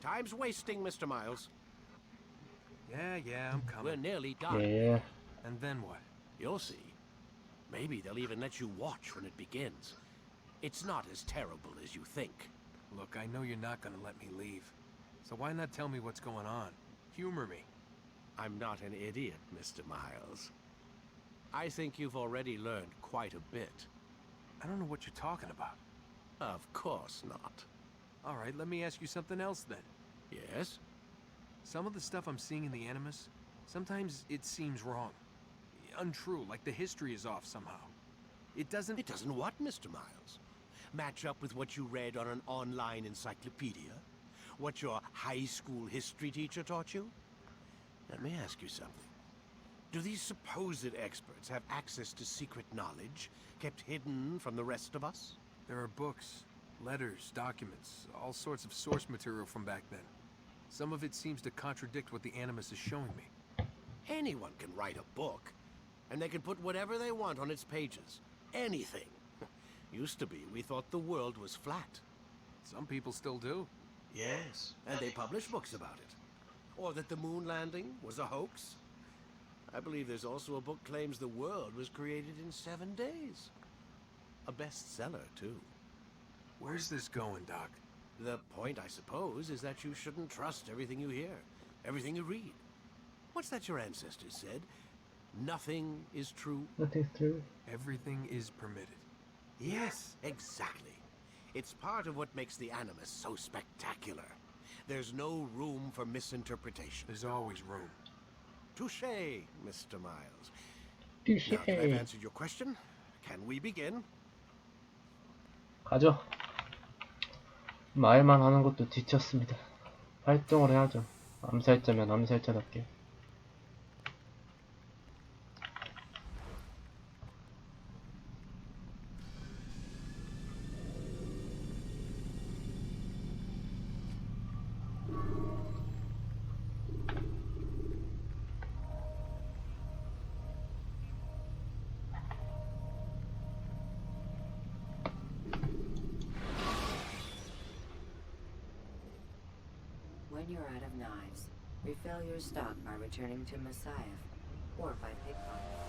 Time's wasting, Mr. Miles. Yeah, I'm coming. We're nearly done. 예. And then what? You'll see. Maybe they'll even let you watch when it begins. It's not as terrible as you think. Look, I know you're not gonna let me leave. So why not tell me what's going on? Humor me. I'm not an idiot, Mr. Miles. I think you've already learned quite a bit. I don't know what you're talking about. Of course not. All right, let me ask you something else then. Yes? Some of the stuff I'm seeing in the Animus, sometimes it seems wrong. Untrue, like the history is off somehow. It doesn't... It doesn't what, Mr. Miles? Match up with what you read on an online encyclopedia? What your high school history teacher taught you? Let me ask you something. Do these supposed experts have access to secret knowledge kept hidden from the rest of us? There are books, letters, documents, all sorts of source material from back then. Some of it seems to contradict what the Animus is showing me. Anyone can write a book, and they can put whatever they want on its pages. Anything. Used to be, we thought the world was flat. Some people still do. Yes, and they publish books about it. Or that the moon landing was a hoax. I believe there's also a book claims the world was created in 7 days. A bestseller, too. Where's this going, Doc? The point, I suppose, is that you shouldn't trust everything you hear, everything you read. What's that your ancestors said? Nothing is true. Nothing's true. Everything is permitted. Yes, exactly. It's part of what makes the Animus so spectacular. There's no room for misinterpretation. There's always room. Touché, Mr. Miles. Now that I've answered your question, can we begin? 가죠. 말만 하는 것도 지쳤습니다. 활동을 해야죠. 암살자면 암살자답게. When you're out of knives, refill your stock by returning to Messiah or by pickpocket.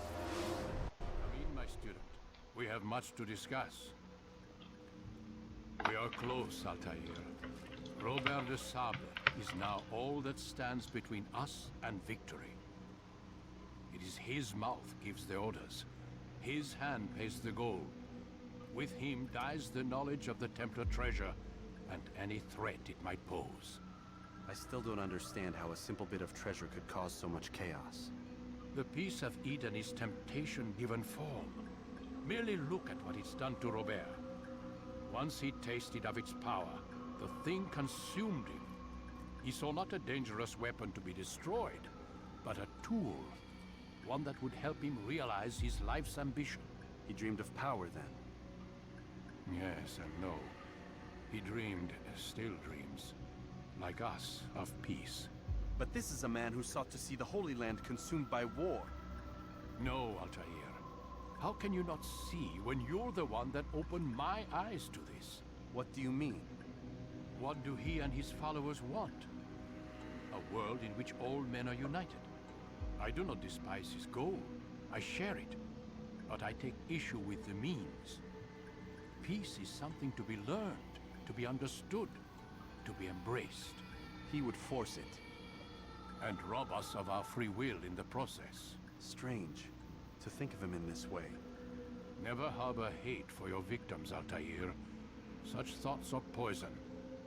Come in, my student. We have much to discuss. We are close, Altair. Robert de Sable is now all that stands between us and victory. It is his mouth gives the orders. His hand pays the gold. With him dies the knowledge of the Templar treasure and any threat it might pose. I still don't understand how a simple bit of treasure could cause so much chaos. The Peace of Eden is temptation given form. Merely look at what it's done to Robert. Once he tasted of its power, the thing consumed him. He saw not a dangerous weapon to be destroyed, but a tool. One that would help him realize his life's ambition. He dreamed of power then. Yes and no. He dreamed, still dreams, like us, of peace. But this is a man who sought to see the Holy Land consumed by war. No, Altair. How can you not see when you're the one that opened my eyes to this? What do you mean? What do he and his followers want? A world in which all men are united. I do not despise his goal. I share it. But I take issue with the means. Peace is something to be learned, to be understood, to be embraced. He would force it. And rob us of our free will in the process. Strange to think of him in this way. Never harbor hate for your victims, Altair. Such thoughts are poison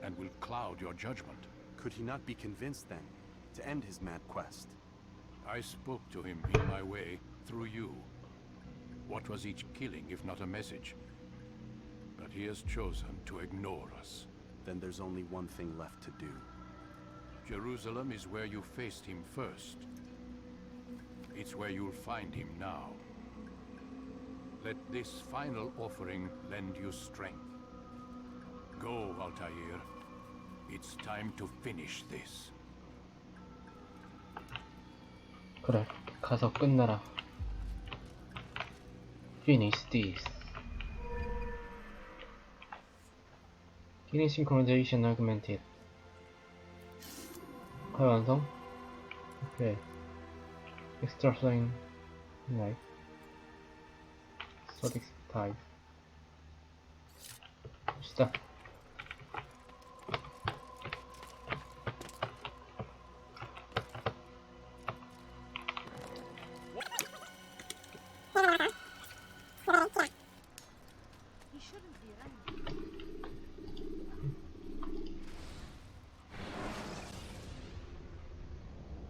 and will cloud your judgment. Could he not be convinced then to end his mad quest? I spoke to him in my way, through you. What was each killing if not a message? But he has chosen to ignore us. Then there's only one thing left to do. Jerusalem is where you faced him first. It's where you'll find him now. Let this final offering lend you strength. Go, Altair. It's time to finish this. 그래, 가서 끝내라. Finish this. Finish synchronization augmented. 파일 완성. 오케이. 엑스트라 사인 라이트 서딕스 타입 봅시다.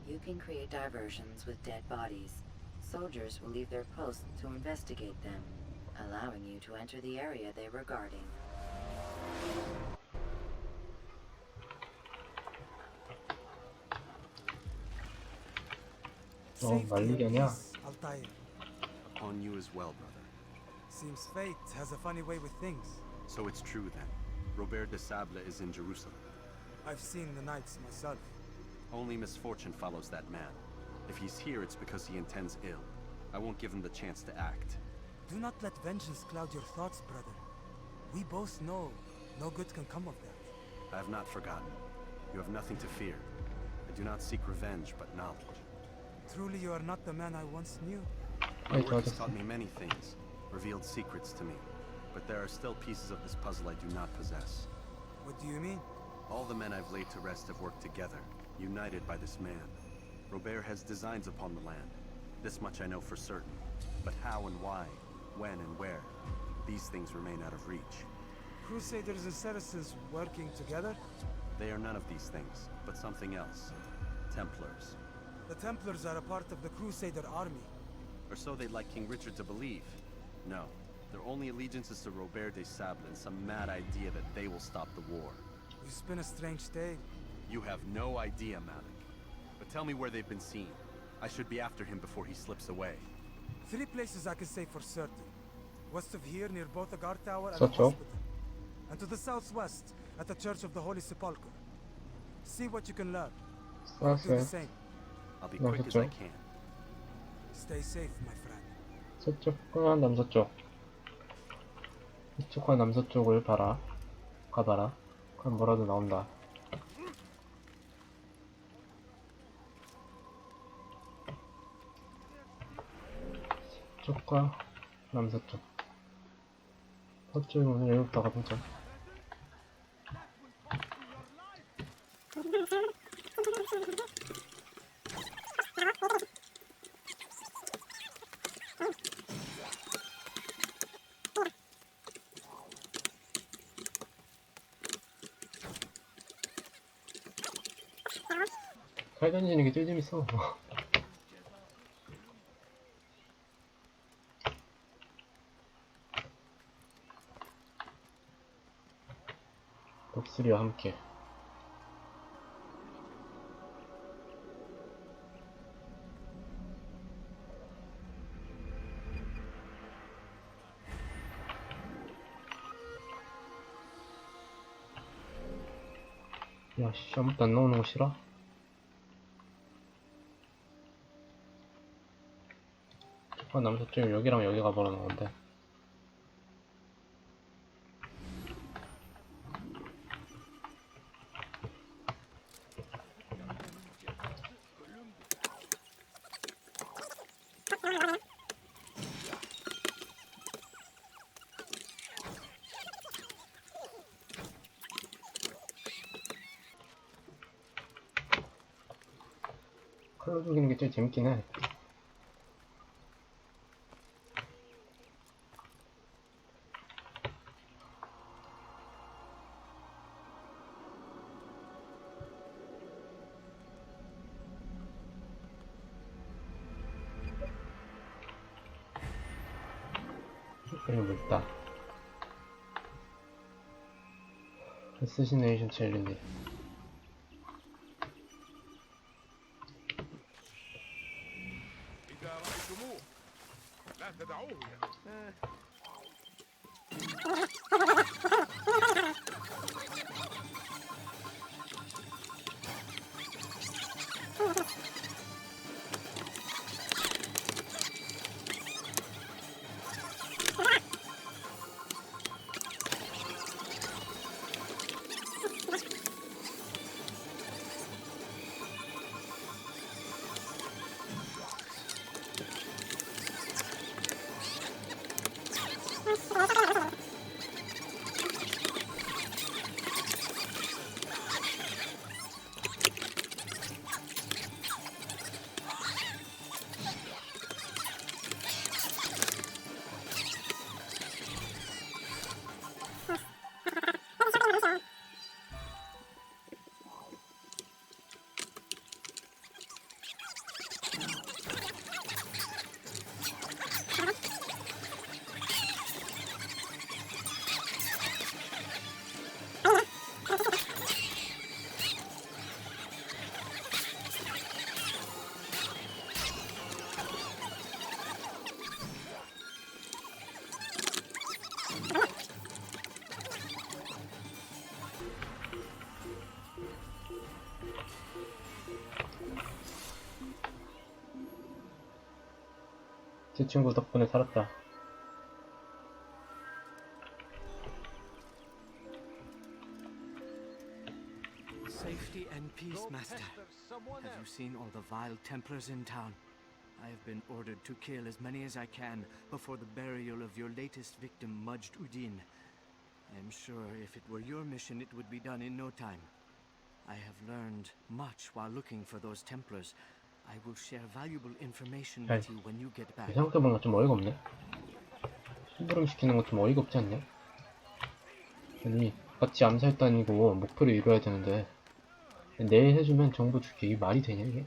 You can create diversions with dead bodies. Soldiers will leave their posts to investigate them, allowing you to enter the area they were guarding. 말리기 아니야. Altair. On you as well, brother. Seems fate has a funny way with things. So it's true then. Robert de Sable is in Jerusalem. I've seen the knights myself. Only misfortune follows that man. If he's here, it's because he intends ill. I won't give him the chance to act. Do not let vengeance cloud your thoughts, brother. We both know no good can come of that. I have not forgotten. You have nothing to fear. I do not seek revenge, but knowledge. Truly, you are not the man I once knew. My work has taught me many things, revealed secrets to me. But there are still pieces of this puzzle I do not possess. What do you mean? All the men I've laid to rest have worked together, united by this man. Robert has designs upon the land. This much I know for certain. But how and why, when and where, these things remain out of reach. Crusaders and Saracens working together? They are none of these things, but something else. Templars. The Templars are a part of the Crusader army. Or so they'd like King Richard to believe. No, their only allegiance is to Robert de Sable and some mad idea that they will stop the war. You spin a strange tale. You have no idea, Malik. But tell me where they've been seen. I should be after him before he slips away. 3 places I can say for certain. West of here, near both the guard tower and So the true. hospital. And to the southwest, at the Church of the Holy Sepulchre. See what you can learn. Do the 알았어요. same. I'll be No, quick as that's I all. can. Stay safe, my friend. 서쪽과 남서쪽. 이쪽과 남서쪽을 봐라. 가봐라. 그럼 뭐라도 나온다. 서쪽과 남서쪽. 서쪽에 오늘 여기부터 가보자. 칼 던지는 게 제일 재밌어. 독수리와 함께. 야, 씨, 아무것도 안 나오는 거 싫어? 남서쪽에 여기랑 여기가 바로 나오는데. 칼로 죽이는 게 제일 재밌긴 해. 그리고 뭐 있다. 어쌔시네이션 챌린지. إذا رأيتموه لا تدعوه 제 친구 덕분에 살았다. Safety and peace, Master. Have you seen all the vile Templars in town? I have been ordered to kill as many as I can before the burial of your latest victim, Majd Udin. I am sure if it were your mission, it would be done in no time. I have learned much while looking for those Templars. I will share valuable information with you when you get back. 생각해보니까 좀 어이가 없네. 심부름 시키는 거 좀 어이가 없지 않냐? 아니, 같이 암살단이고 목표를 이뤄야 되는데 내일 해주면 정보 줄게. 이게 말이 되냐 이게?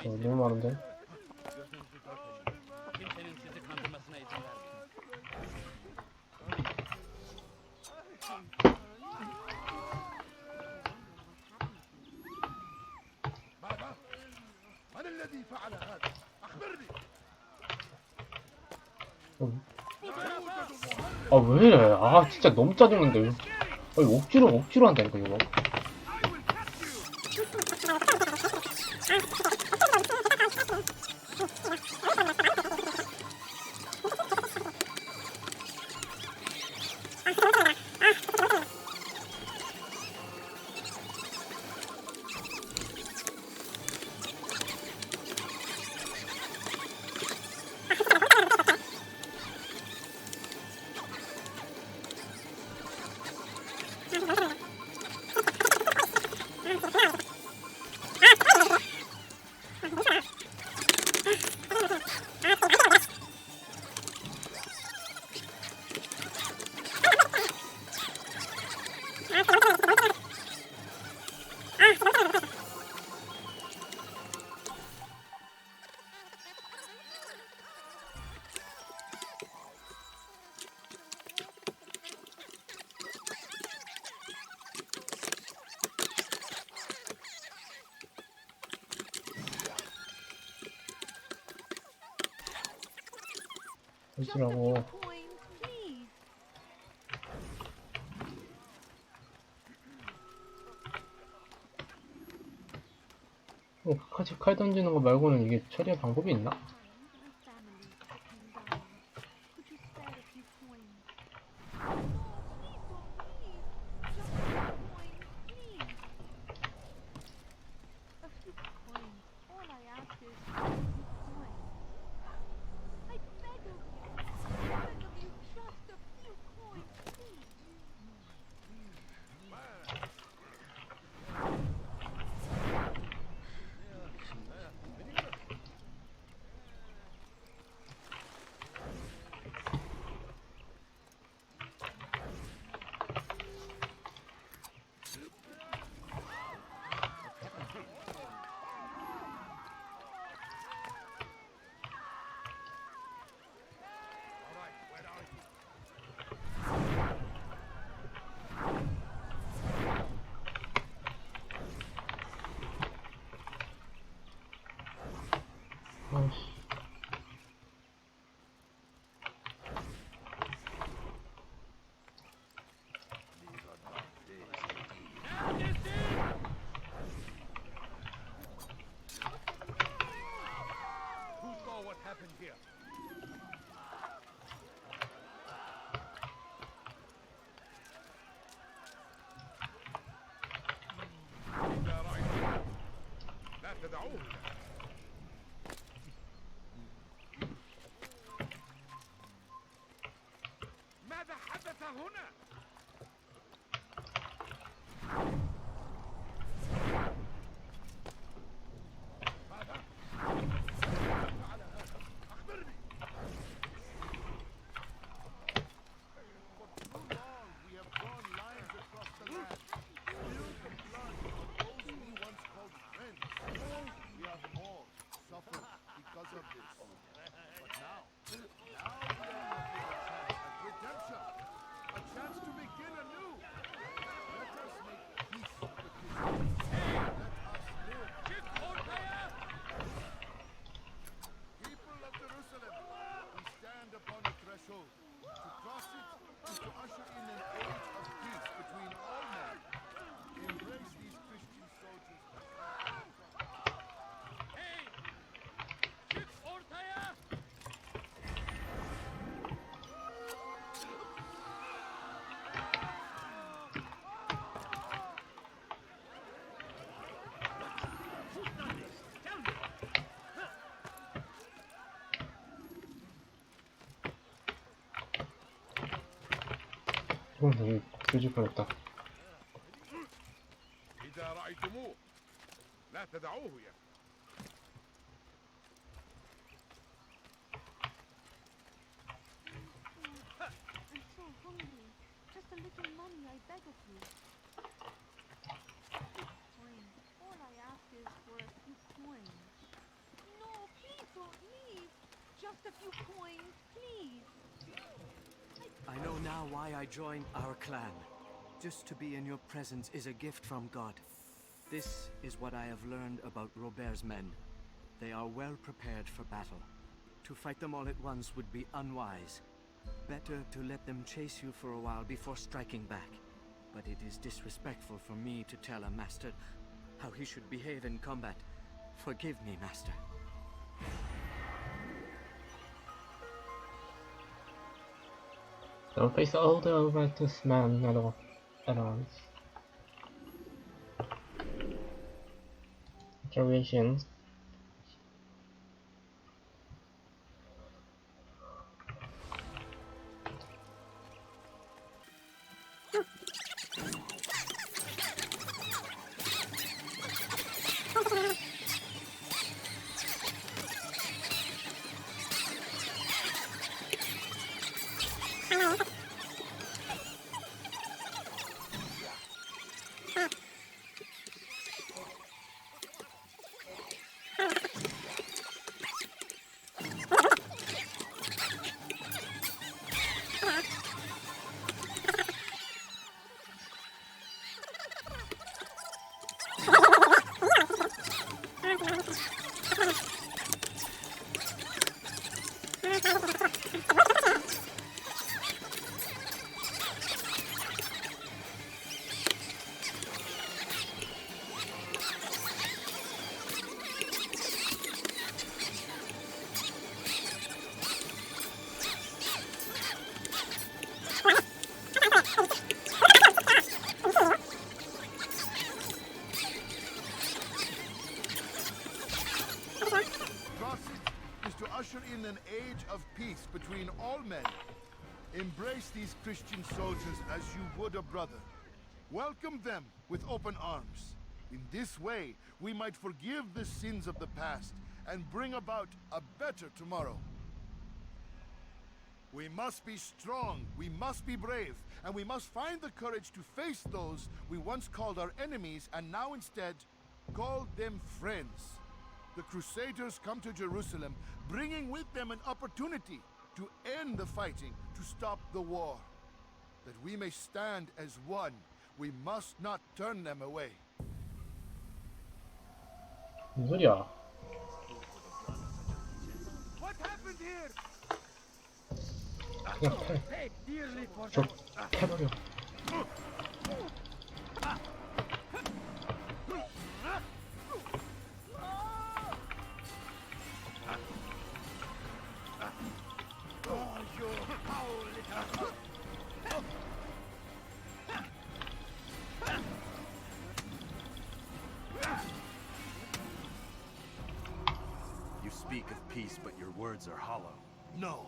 너무 많은데? من الذي فعل هذا؟ أخبرني. 아 왜이래? 아 진짜 너무 짜증난데. 아니 억지로 한다니까 이거. 해주라고. 같이 칼 던지는 거 말고는 이게 처리할 방법이 있나? ماذا حدث هنا؟ ماذا؟ فعل هذا؟ أخبرني. because of this. But now we are having a chance at redemption. A chance to begin anew. Let us make peace with the Christians. Let us live. People of Jerusalem, we stand upon the threshold. To cross it is to usher in an age of peace between all men. Embrace these Christian soldiers. Hey! Çık ortaya! 되게 쓰질 뻔했다. إذا رأيتموه لا تدعوه يا I'm so hungry. Just a little money, I beg of you. Fine. All I ask is for a few coins. No, please don't leave. Just a few coins, please. I know now why I joined our clan. Just to be in your presence is a gift from God. This is what I have learned about Robert's men. They are well prepared for battle. To fight them all at once would be unwise. Better to let them chase you for a while before striking back. But it is disrespectful for me to tell a master how he should behave in combat. Forgive me, master. Don't face all the righteous man at once. Observations. In an age of peace between all men. Embrace these Christian soldiers as you would a brother. Welcome them with open arms. In this way, we might forgive the sins of the past and bring about a better tomorrow. We must be strong, we must be brave, and we must find the courage to face those we once called our enemies and now instead call them friends. The Crusaders come to Jerusalem, bringing with them an opportunity to end the fighting, to stop the war. That we may stand as one, we must not turn them away. 무슨 소리야? What happened here? 그냥 패버려. You speak of peace, but your words are hollow. No,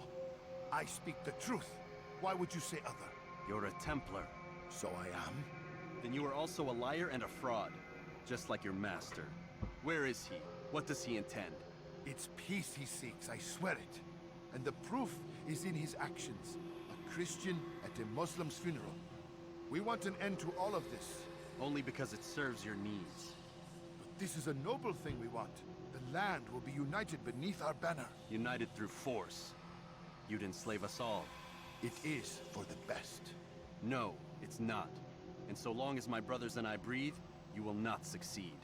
I speak the truth. Why would you say other? You're a Templar. So I am. Then you are also a liar and a fraud, just like your master. Where is he? What does he intend? It's peace he seeks, I swear it. And the proof is in his actions. A Christian at a Muslim's funeral. We want an end to all of this. Only because it serves your needs. But this is a noble thing we want. The land will be united beneath our banner. United through force. You'd enslave us all. It is for the best. No, it's not. And so long as my brothers and I breathe, you will not succeed.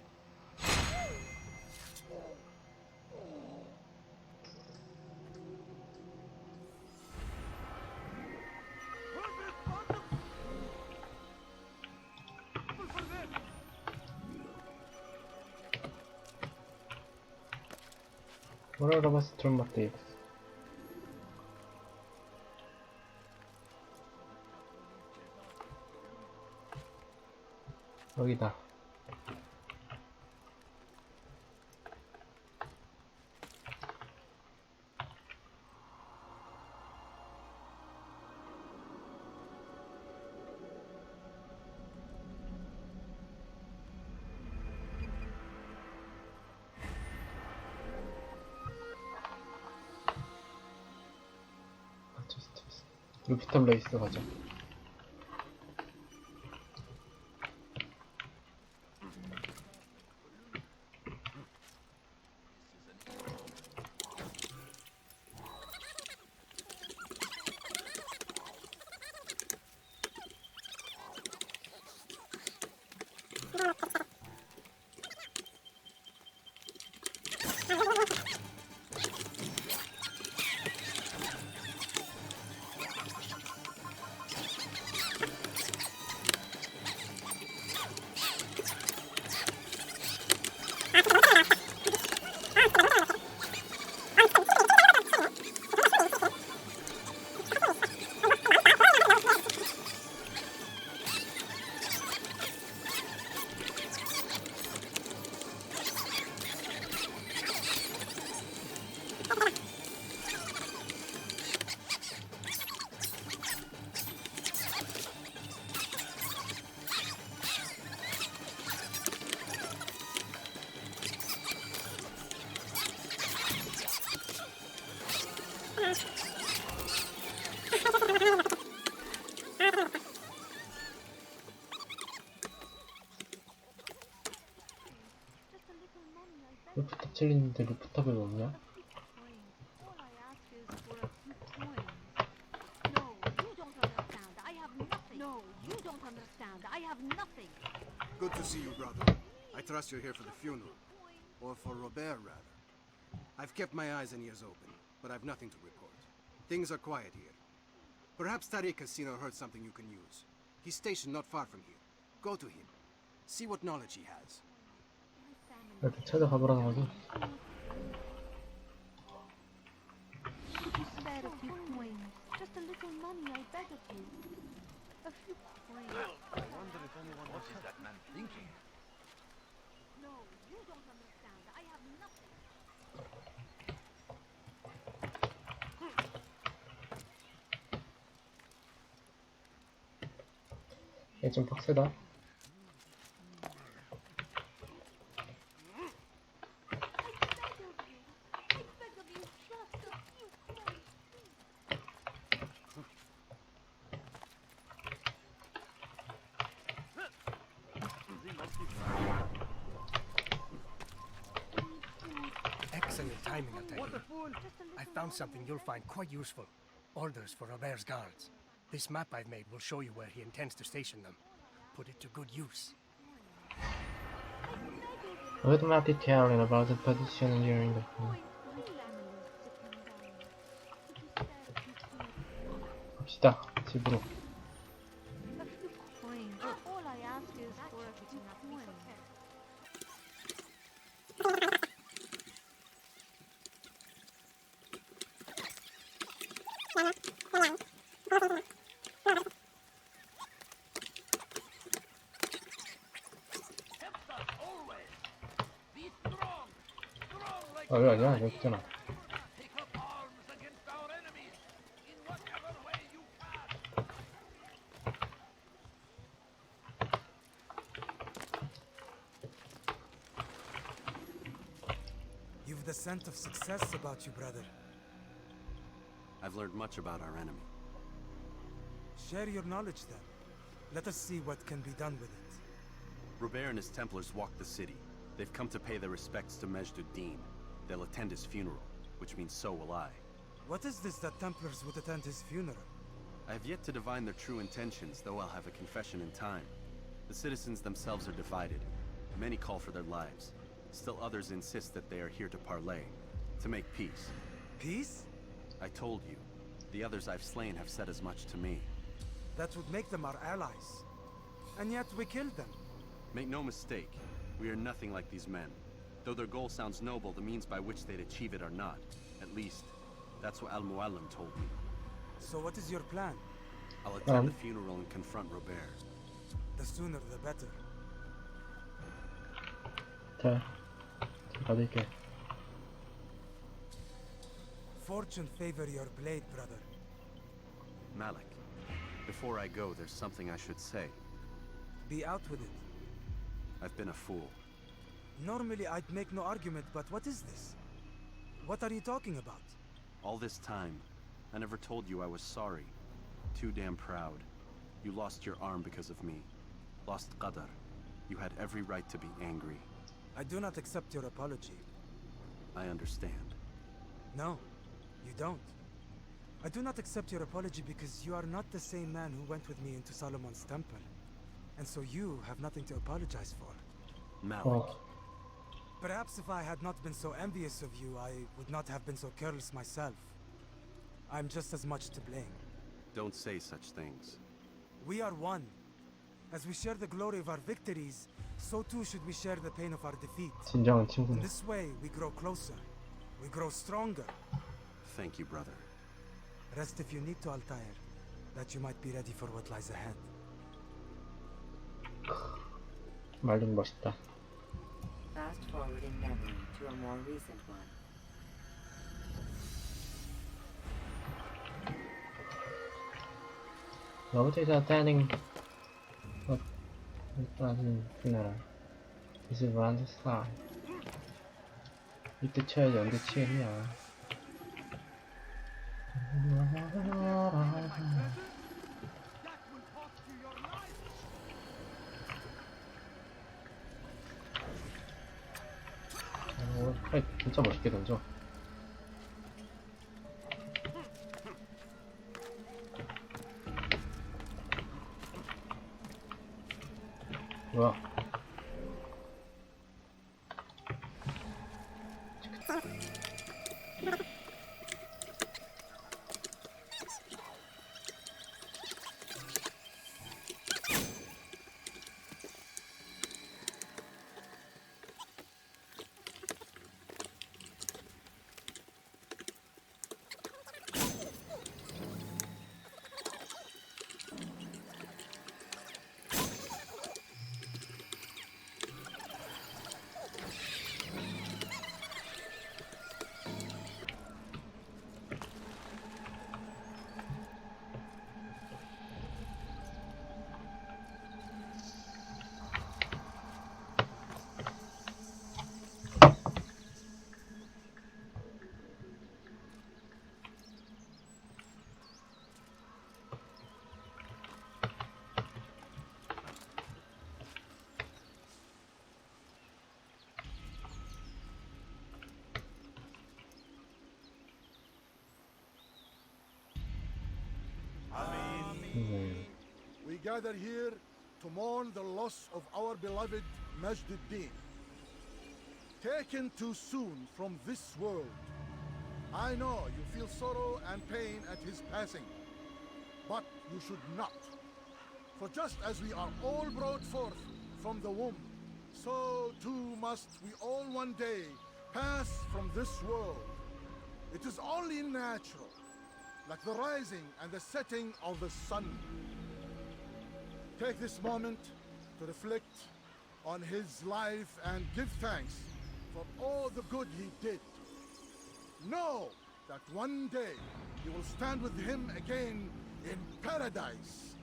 뭐라고 봤을 줄 맞대. 여기다. 루피탑 레이스 가자. 루프탑 챌린지인데 루프탑에 왜 없냐? All I ask is for a few coins. No, you don't understand. I have nothing. No, you don't understand. I have nothing. Good to see you, brother. I trust you're here for the funeral. Or for Robert, rather. I've kept my eyes and ears open, but I've nothing to report. Things are quiet here. Perhaps Tariq has seen or heard something you can use. He's stationed not far from here. Go to him. See what knowledge he has. 이렇게 찾아가보라는 거지? Could you spare a few coins? Just a little money, I beg of you. A few coins. I wonder if anyone else is that man thinking. No, you don't understand. I have nothing. 얘 좀 빡세다. Excellent timing, I'll tell you. I found something you'll find quite useful. Orders for Robert's guards. This map I've made will show you where he intends to station them. Put it to good use. With more detailing about the position during the film. 갑시다, 집으로. A few coins. All I ask is for a few coins. 아, 왜 아니야? 여기 있잖아. You've the scent of success about you, brother. I've learned much about our enemy. Share your knowledge then. Let us see what can be done with it. Robert and his Templars walked the city. They've come to pay their respects to Majd-ud-Din. They'll attend his funeral, which means so will I. What is this that Templars would attend his funeral? I have yet to divine their true intentions, though I'll have a confession in time. The citizens themselves are divided. Many call for their lives. Still others insist that they are here to parley, to make peace. Peace? I told you. The others I've slain have said as much to me. That would make them our allies. And yet we killed them. Make no mistake, we are nothing like these men. Though their goal sounds noble, the means by which they'd achieve it are not. At least, that's what Al-Muallim told me. So what is your plan? I'll attend the funeral and confront Robert. The sooner the better. 자, 받을게. Fortune favor your blade, brother. Malik, before I go, there's something I should say. Be out with it. I've been a fool. Normally I'd make no argument, but what is this? What are you talking about? All this time, I never told you I was sorry. Too damn proud. You lost your arm because of me. Lost Qadar. You had every right to be angry. I do not accept your apology. I understand. No, you don't. I do not accept your apology because you are not the same man who went with me into Solomon's temple. And so you have nothing to apologize for. Malik. Perhaps if I had not been so envious of you, I would not have been so careless myself. I'm just as much to blame. Don't say such things. We are one. As we share the glory of our victories, so too should we share the pain of our defeat. 진정한 In 친구네. this way, we grow closer. We grow stronger. Thank you, brother. Rest if you need to, Altair, that you might be ready for what lies ahead. 말 좀 멋있다. Fast forwarding memory to a more recent one. Nobody's attending. But it doesn't funeral. This is around the side. 이때 쳐야지 언제 치겠냐. 팔 진짜 멋있게 던져. 뭐야? We gather here to mourn the loss of our beloved Majd-ud-Din. Taken too soon from this world. I know you feel sorrow and pain at his passing, but you should not. For just as we are all brought forth from the womb, so too must we all one day pass from this world. It is only natural, like the rising and the setting of the sun. Take this moment to reflect on his life and give thanks for all the good he did. Know that one day you will stand with him again in paradise.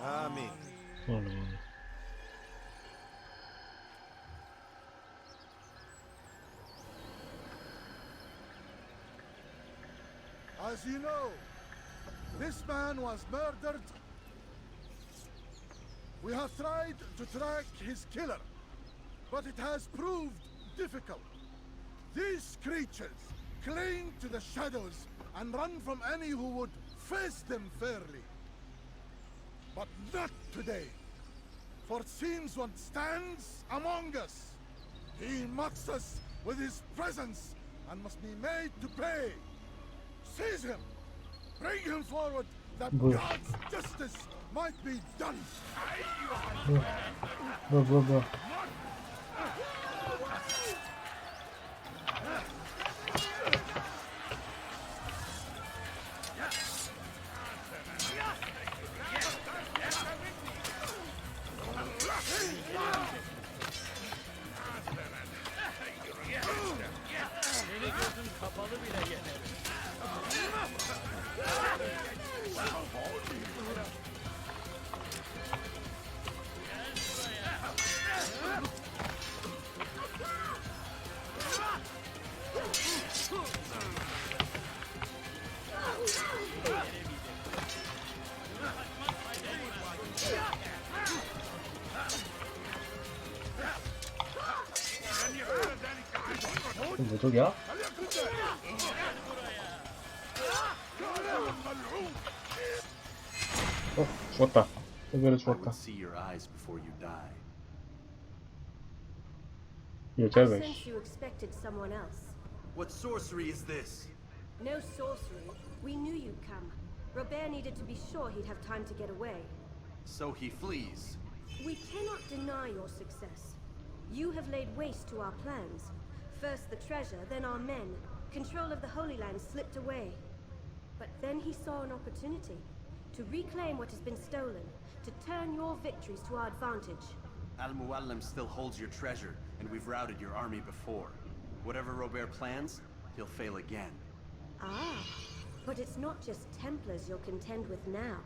Amen. As you know, this man was murdered. We have tried to track his killer, but it has proved difficult. These creatures cling to the shadows and run from any who would face them fairly. But not today, for it seems one stands among us. He mocks us with his presence and must be made to pay. Seize him! Bring him forward that God's justice might be done! 뭐야. 뭐적이야? 죽었다. 여기로 죽었다. See your eyes before you die. 여자가. I sense you expected someone else. What sorcery is this? No sorcery. We knew you'd come. Robert needed to be sure he'd have time to get away. So he flees. We cannot deny your success. You have laid waste to our plans. First the treasure, then our men. Control of the Holy Land slipped away. But then he saw an opportunity to reclaim what has been stolen, to turn your victories to our advantage. Al-Muallim still holds your treasure, and we've routed your army before. Whatever Robert plans, he'll fail again. Ah, but it's not just Templars you'll contend with now.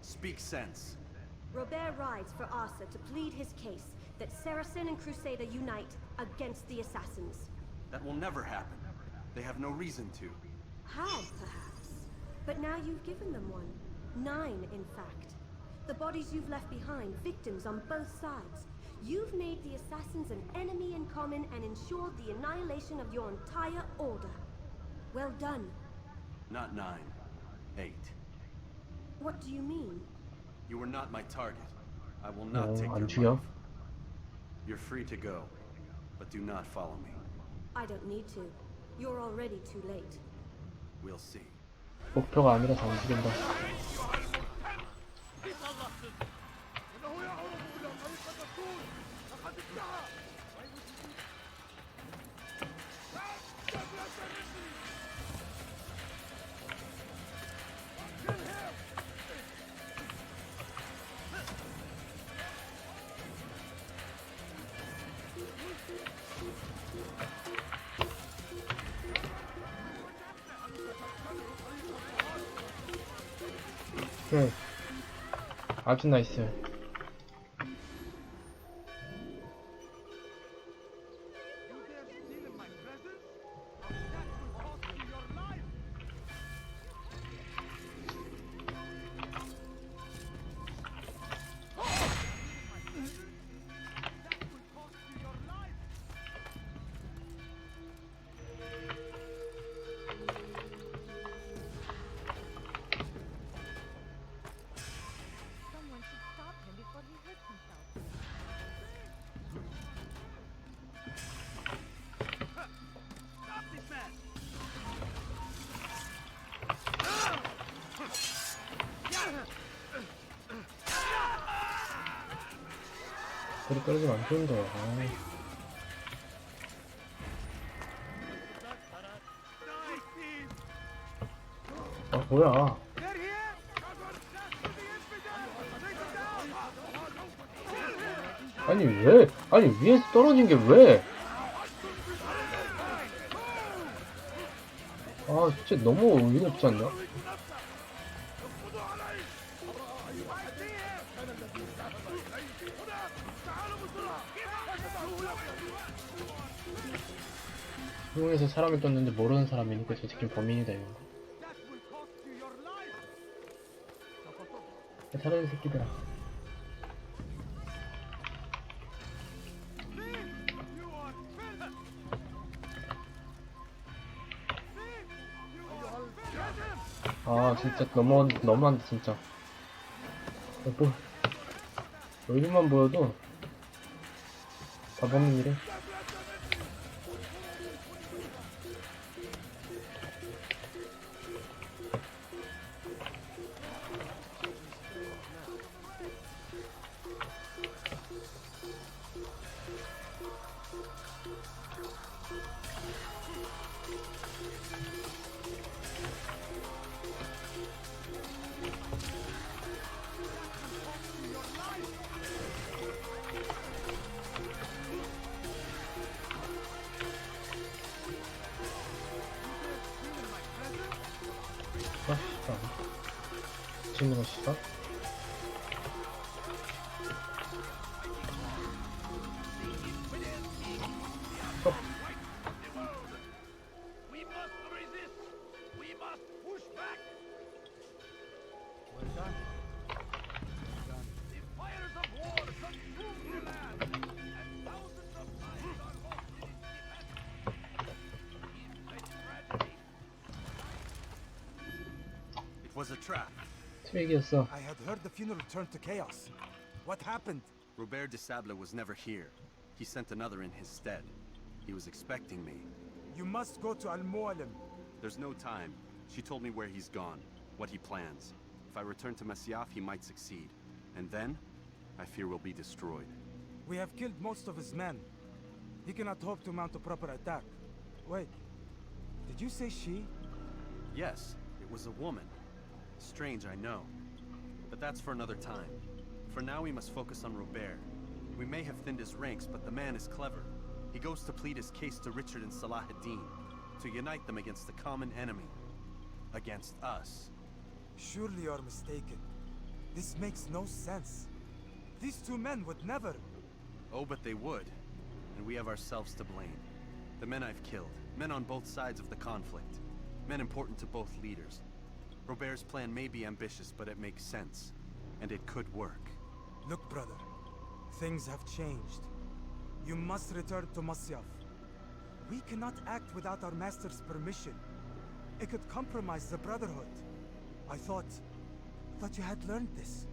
Speak sense. Robert rides for Arthur to plead his case that Saracen and Crusader unite against the Assassins. That will never happen. They have no reason to. Had, perhaps. But now you've given them one. 9, in fact. The bodies you've left behind, victims on both sides. You've made the Assassins an enemy in common and ensured the annihilation of your entire order. Well done. Not 9. 8. What do you mean? You were not my target. I will not take 안 your 죽여? life. You're free to go, but do not follow me. I don't need to. You're already too late. We'll see. 목표가 아니라서 안 죽인다. 아주 나이스. 소리 떨어지면 안 좋은데. 아 뭐야. 아니 왜? 아니 위에서 떨어진 게 왜? 아 진짜 너무 의미 없지 않냐? 흉에서 사람을 떴는데 모르는 사람이니까 저 새끼 범인이다 이거. 사라진 새끼들아. 아 진짜 너무한데 진짜. 뭐 얼굴만 보여도 다 먹는 일에. 지는 것이다. It was a trap. 트랙이었어. I had heard the funeral turned to chaos. What happened? Robert de Sable was never here. He sent another in his stead. He was expecting me. You must go to Al-Mualim. There's no time. She told me where he's gone, what he plans. If I return to Masyaf, he might succeed. And then, I fear we'll be destroyed. We have killed most of his men. He cannot hope to mount a proper attack. Wait, did you say she? Yes, it was a woman. Strange, I know. But that's for another time. For now, we must focus on Robert. We may have thinned his ranks, but the man is clever. He goes to plead his case to Richard and Salah ad-Din, to unite them against the common enemy. Against us. Surely you're mistaken. This makes no sense. These two men would never... Oh, but they would. And we have ourselves to blame. The men I've killed, men on both sides of the conflict. Men important to both leaders. Robert's plan may be ambitious, but it makes sense. And it could work. Look, brother. Things have changed. You must return to Masyaf. We cannot act without our master's permission. It could compromise the Brotherhood. I thought you had learned this.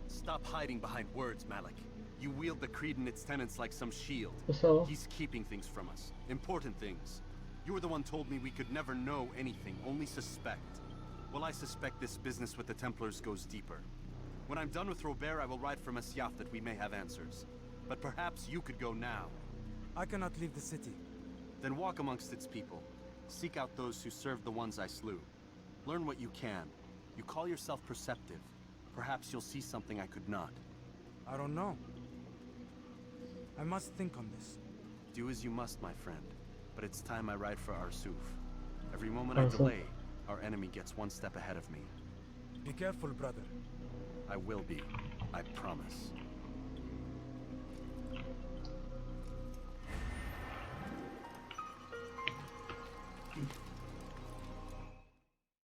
Stop hiding behind words, Malik. You wield the creed and its tenets like some shield. So? He's keeping things from us. Important things. You were the one told me we could never know anything, only suspect. Well, I suspect this business with the Templars goes deeper. When I'm done with Robert, I will ride for Masyaf that we may have answers. But perhaps you could go now. I cannot leave the city. Then walk amongst its people. Seek out those who served the ones I slew. Learn what you can. You call yourself perceptive. Perhaps you'll see something I could not. I don't know. I must think on this. Do as you must, my friend. But it's time I ride for Arsuf. Every moment I delay, our enemy gets one step ahead of me. Be careful, brother. I will be. I promise.